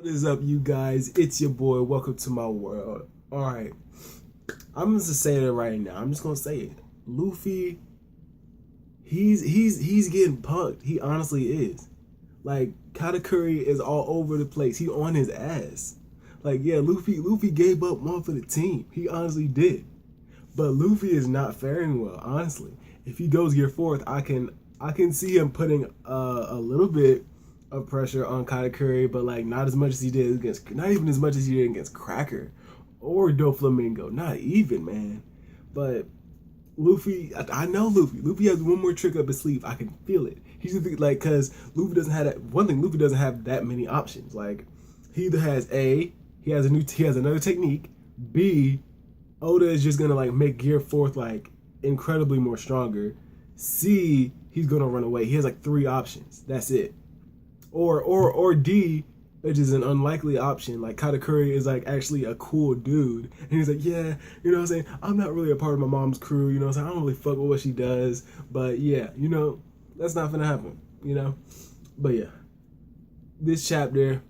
What is up, you guys? It's your boy. Welcome to my world. All right, I'm just gonna say it right now. I'm just gonna say it. Luffy, he's getting punked. He honestly is. Like Katakuri is all over the place. He on his ass. Like yeah, Luffy gave up one for the team. He honestly did. But Luffy is not faring well. Honestly, if he goes gear fourth, I can see him putting a little bit of pressure on Katakuri, but like not as much as he did against, not even as much as he did against Cracker or Doflamingo. Not even, man. But Luffy, I know Luffy. Luffy has one more trick up his sleeve. I can feel it. He's like, cause Luffy doesn't have that. One thing, Luffy doesn't have that many options. Like he either has he has another technique. B, Oda is just gonna like make Gear Fourth like incredibly more stronger. C, he's gonna run away. He has like three options. That's it. Or D, which is an unlikely option. Like Katakuri is like actually a cool dude, and he's like, yeah, you know what I'm saying. I'm not really a part of my mom's crew, you know what I'm saying. I don't really fuck with what she does, but yeah, you know, that's not gonna happen, you know. But yeah, this chapter,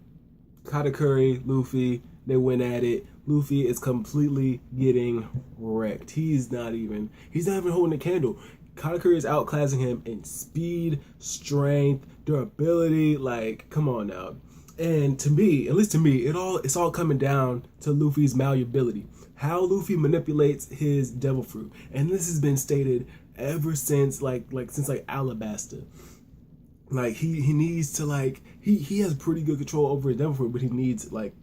Katakuri, Luffy, they went at it. Luffy is completely getting wrecked. He's not even holding a candle. Katakuri is outclassing him in speed, strength, durability. Like, come on now. And to me, at least to me, it's all coming down to Luffy's malleability. How Luffy manipulates his devil fruit. And this has been stated ever since since Alabasta. Like he needs to he has pretty good control over his devil fruit, but he needs like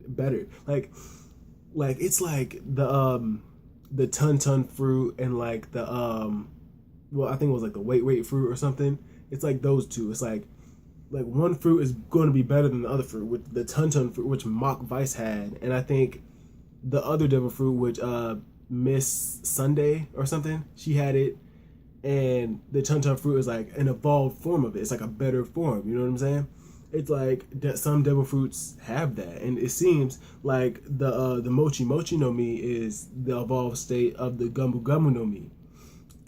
better. Like it's like the ton fruit and like the well, I think it was like the wait fruit or something. It's like those two. It's like one fruit is going to be better than the other fruit, with the ton fruit, which Mock Vice had, and I think the other devil fruit, which Miss Sunday or something, she had it, and the ton fruit is like an evolved form of it. It's like a better form. You know what I'm saying? It's like some devil fruits have that, and it seems like the Mochi Mochi no Mi is the evolved state of the Gumbu Gumbu no Mi,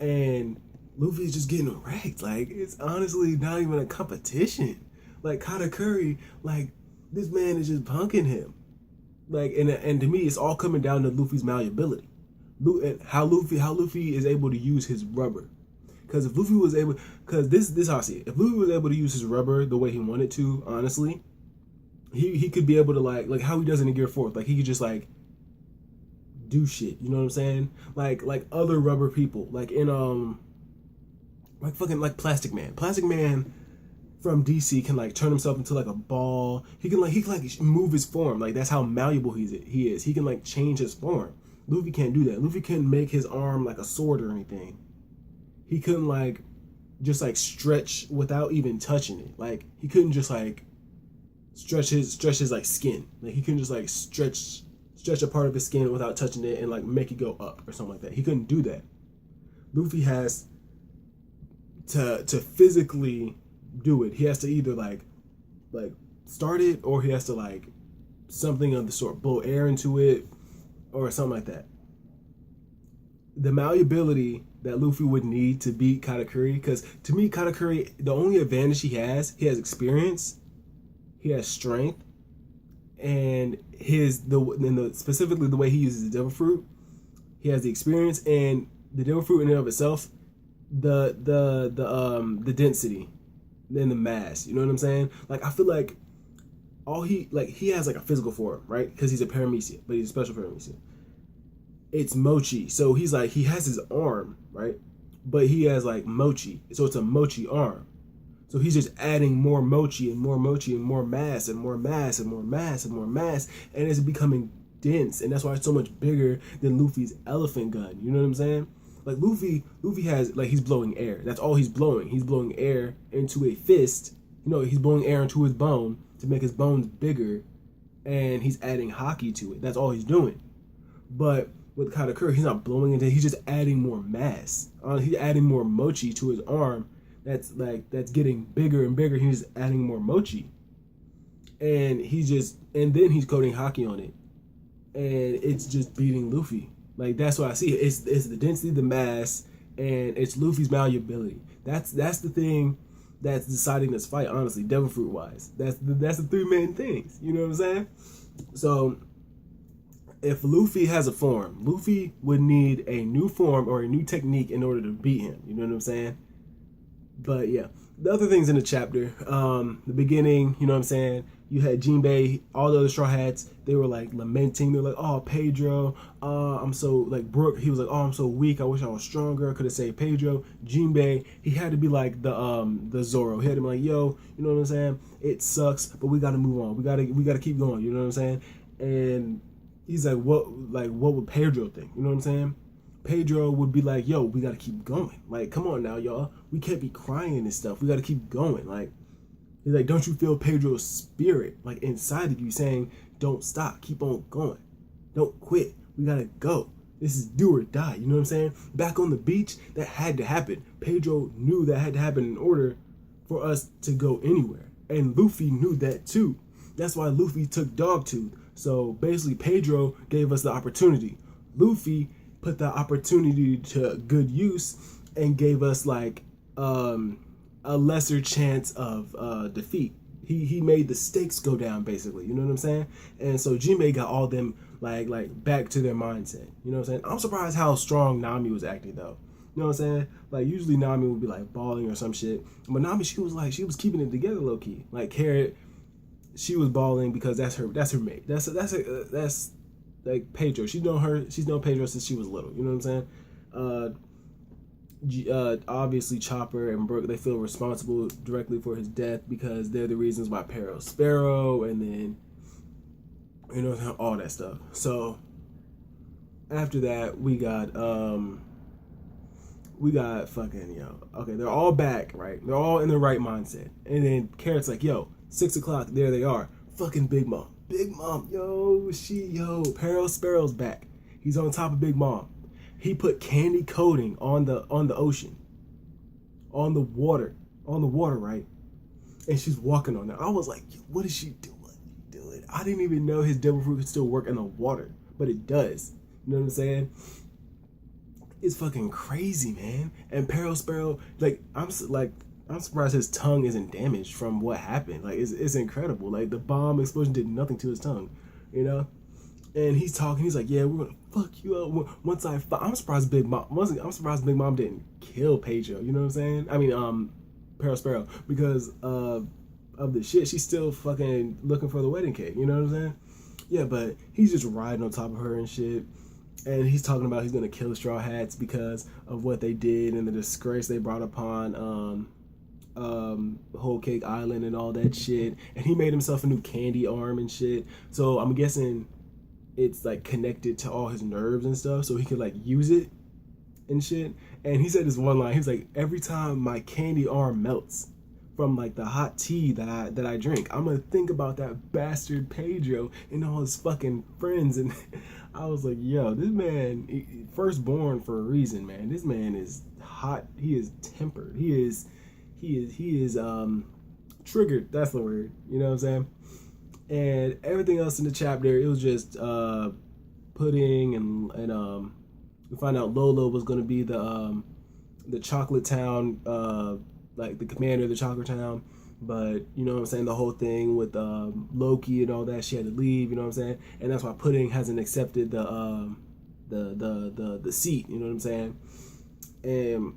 and Luffy's just getting wrecked. Like it's honestly not even a competition. Like Katakuri, like this man is just punking him. Like and to me, it's all coming down to Luffy's malleability. And how Luffy is able to use his rubber. Because if Luffy was able, because this how I see it. If Luffy was able to use his rubber the way he wanted to, honestly, he could be able to like how he does in Gear Fourth. Like he could just like do shit. You know what I'm saying? Like other rubber people. Like in like fucking like Plastic Man. Plastic Man from DC can like turn himself into like a ball. He can like move his form. Like that's how malleable he is. He can like change his form. Luffy can't do that. Luffy can't make his arm like a sword or anything. He couldn't like just like stretch without even touching it. Like he couldn't just like stretch his like skin. Like he couldn't just like stretch a part of his skin without touching it and like make it go up or something like that. He couldn't do that. Luffy has to physically do it. He has to either like start it, or he has to like something of the sort, blow air into it or something like that. The malleability that Luffy would need to beat Katakuri, because to me Katakuri, the only advantage he has experience, he has strength, and specifically the way he uses the devil fruit. He has the experience, and the devil fruit in and of itself, the density and the mass. You know what I'm saying? Like I feel like he has like a physical form, right? Because he's a paramecia, but he's a special paramecia. It's Mochi, so he's like he has his arm, right? But he has like Mochi, so it's a Mochi arm. So he's just adding more Mochi and more Mochi and more mass and more mass and more mass and more mass, and it's becoming dense, and that's why it's so much bigger than Luffy's elephant gun. You know what I'm saying? Like Luffy has like he's blowing air. That's all he's blowing. He's blowing air into a fist. You know, he's blowing air into his bone to make his bones bigger, and he's adding haki to it. That's all he's doing. But with Katakuri, he's not blowing into it. He's just adding more mass. He's adding more Mochi to his arm. That's getting bigger and bigger. He's just adding more Mochi, and then he's coating haki on it, and it's just beating Luffy. Like that's what I see. It's the density, the mass, and it's Luffy's malleability. That's the thing that's deciding this fight, honestly, devil fruit wise. That's the three main things. You know what I'm saying? So if Luffy has a form, Luffy would need a new form or a new technique in order to beat him. You know what I'm saying? But yeah, the other things in the chapter, the beginning, you know what I'm saying? You had Jinbei, all the other Straw Hats, they were like lamenting. They're like, oh, Pedro, I'm so, like Brook, he was like, oh, I'm so weak. I wish I was stronger. I could have saved Pedro. Jinbei, he had to be like the Zoro. He had to be like, yo, you know what I'm saying? It sucks, but we got to move on. We gotta keep going. You know what I'm saying? And he's like, what would Pedro think? You know what I'm saying? Pedro would be like, yo, we gotta keep going. Like, come on now, y'all. We can't be crying and stuff. We gotta keep going. Like, he's like, don't you feel Pedro's spirit, like, inside of you saying, don't stop, keep on going. Don't quit. We gotta go. This is do or die. You know what I'm saying? Back on the beach, that had to happen. Pedro knew that had to happen in order for us to go anywhere. And Luffy knew that too. That's why Luffy took Dogtooth. So basically, Pedro gave us the opportunity. Luffy put the opportunity to good use and gave us like a lesser chance of defeat. He made the stakes go down, basically. You know what I'm saying? And so Jinbei got all them like back to their mindset. You know what I'm saying? I'm surprised how strong Nami was acting though. You know what I'm saying? Like usually Nami would be like bawling or some shit, but Nami she was keeping it together low key. Like Carrot, she was bawling because that's her mate. That's like Pedro. She's known Pedro since she was little. You know what I'm saying? Obviously Chopper and Brook, they feel responsible directly for his death because they're the reasons why Peril Sparrow, and then you know all that stuff. So after that we got fucking okay, they're all back, right? They're all in the right mindset. And then Carrot's like, yo, 6 o'clock, there they are. Fucking Big Mom. Big Mom, Peril Sparrow's back. He's on top of Big Mom. He put candy coating on the ocean, on the water, right? And she's walking on it. I was like, what is she doing? I didn't even know his devil fruit could still work in the water, but it does. You know what I'm saying? It's fucking crazy, man. And Peril Sparrow, I'm surprised his tongue isn't damaged from what happened. Like it's incredible. Like the bomb explosion did nothing to his tongue, you know. And he's talking. He's like, "Yeah, we're gonna fuck you up." I'm surprised Big Mom didn't kill Pedro. You know what I'm saying? I mean, Peril Sparrow, because of the shit. She's still fucking looking for the wedding cake. You know what I'm saying? Yeah, but he's just riding on top of her and shit. And he's talking about he's gonna kill the Straw Hats because of what they did and the disgrace they brought upon Whole Cake Island and all that shit. And he made himself a new candy arm and shit. So I'm guessing it's like connected to all his nerves and stuff, so he could like use it and shit. And he said this one line. He was like, every time my candy arm melts from like the hot tea that I drink, I'm gonna think about that bastard Pedro and all his fucking friends. And I was like, yo, this man, firstborn for a reason, man. This man is hot. He is tempered. He is triggered. That's the word. You know what I'm saying? And everything else in the chapter, it was just Pudding and we find out Lolo was gonna be the Chocolate Town, like the commander of the Chocolate Town. But you know what I'm saying, the whole thing with Loki and all that, she had to leave. You know what I'm saying, and that's why Pudding hasn't accepted the seat. You know what I'm saying, and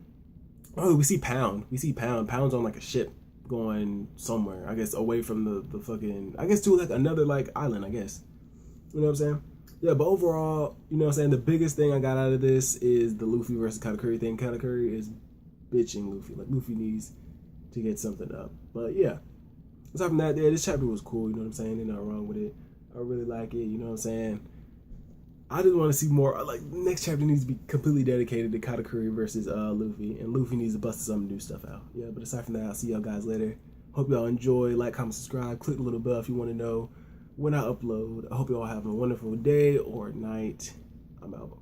we see Pound. Pound's on like a ship going somewhere, I guess, away from the fucking, I guess, to like another like island, I guess. You know what I'm saying? Yeah, but overall, you know what I'm saying, the biggest thing I got out of this is the Luffy versus Katakuri thing. Katakuri is bitching Luffy. Like, Luffy needs to get something up. But yeah, aside from that, yeah, this chapter was cool. You know what I'm saying? There's nothing wrong with it. I really like it. You know what I'm saying? I just want to see more. Like, the next chapter needs to be completely dedicated to Katakuri versus Luffy, and Luffy needs to bust some new stuff out. Yeah, but aside from that, I'll see y'all guys later. Hope y'all enjoy. Like, comment, subscribe, click the little bell if you want to know when I upload. I hope y'all have a wonderful day or night. I'm out.